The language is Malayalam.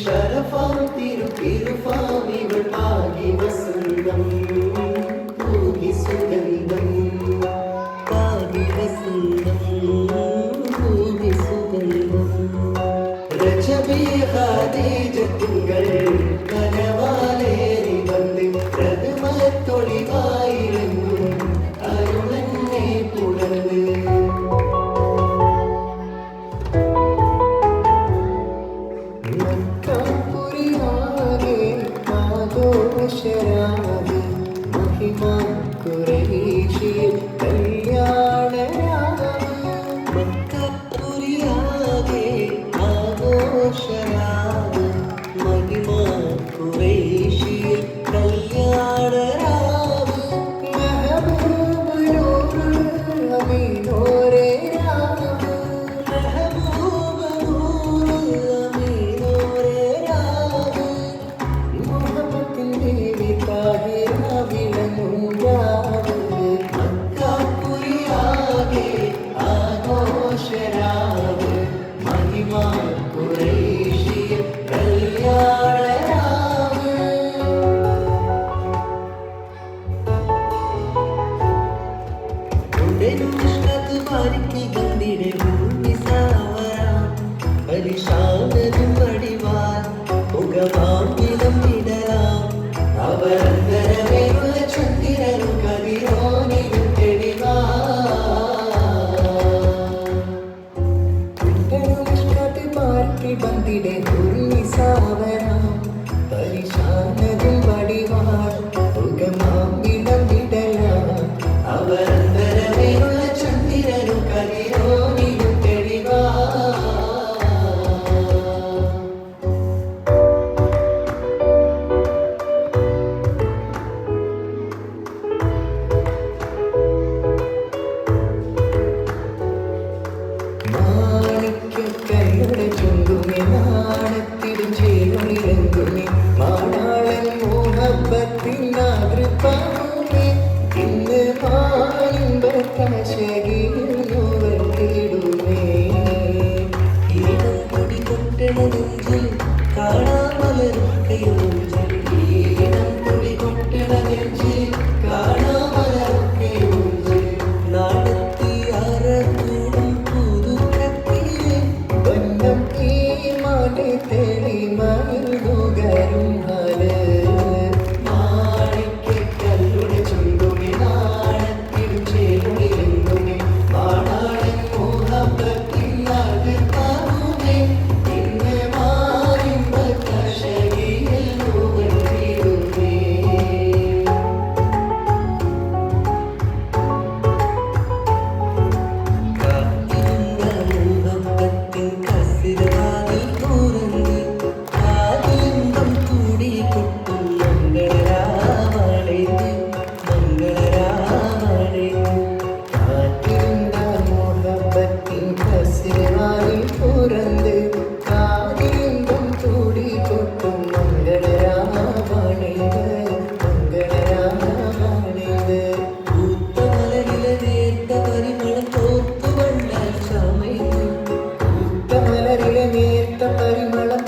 ശരഫാം തിരുഫാം ഇവൾ പാകി വസന്തം പൂകി സുഗന്ധം പാകി വസന്തം പൂകി സുഗന്ധം രജബിയ ഖദീജത്തുകൾ കനവാലേറി വന്ന് പ്രഥമത്തൊളിവായിരുന്നു അരുണനെ പുണർന്ന് ശരാബ് മഹിമ ഖുറൈശിൽ കല്യാണരാവ് മക്കപ്പുരിയാകെ ആഘോഷരാവ് മഹിമ ഖുറൈശിൽ കല്യാണരാവ് മെഹബൂബ് നൂറ് അമീനോരെ രാവ് മെഹബൂബ് നൂറ് അമീനോരെ രാവ് ആഘോഷരാവ് മഹിമ ഖുറൈശിൽ കല്യാണരാവ് ഉടനുഷ്ണത് പാരിക്ക് ഗന്ധിടെ ഭൂമിസാവരാം പരിശാനതും വടിവാൻ പുകമാമ്പിലം ഇടലാം അവരന്തരമേയുള്ള ചന്ദ്രനും കതിരോനിലും തെളിവാ പാർക്കി ബന്ധിടെ ദുർനിസാവരാം പരിശാനതും വടിവാൻ പുകമാമ്പിലം ഇടലാം അവരന്തരമേലുള്ള ചന്ദ്രനും കതിരോനിലും തെളിവാ മാണിക്യക്കൈയുടെ ചുണ്ടുമേ നാണത്തിടും ചേരുണിരങ്കുമേ മാണാളൻ മോഹബത്തിൻ ആകൃപാമേ ഇന്ന് മാലിമ്പക്കശകിടുമേ ഈണം പൊടി കൊട്ടണ നെഞ്ചിൽ കാണാമലർക്കയൂഞ്ചൽ ഈണം പൊടി കൊട്ടണ നെഞ്ചിൽ കാണാമലർക്കയൂഞ്ചൽ നാടത്തി ആരൂടും തെളി മരുകരും ഹല് മാണിക്യക്കല്ലുടെ ചുണ്ടുമേ നാണത്തിടും ചേരുണിരങ്കുമേ മാണാളൻ മോഹബത്തിൻ ആകൃപാമേ ഇന്ന് മാലിമ്പക്കശകിയിൽ നുകർത്തിടുമേ കാത്തിരുന്ന മുഹബത്തിൻ കസിരവാതിൽ തുറന്ന് ആദിലിംഗം കൂടി കൊട്ടും മംഗളരാമണൈത് മംഗളരാമണൈത് കാത്തിരുന്ന മുഹബത്തിൻ കസിരവാതിൽ തുറന്ന് ആദിലിംഗം കൂടി കൊട്ടും മംഗളരാമണൈത് മംഗളരാമണൈത് പൂത്ത മലരിലെ നേർത്ത പരിമളം തോർത്തു വണ്ണാൽ ചമയുന്നു മലരിലെ നേർത്ത പരിമളം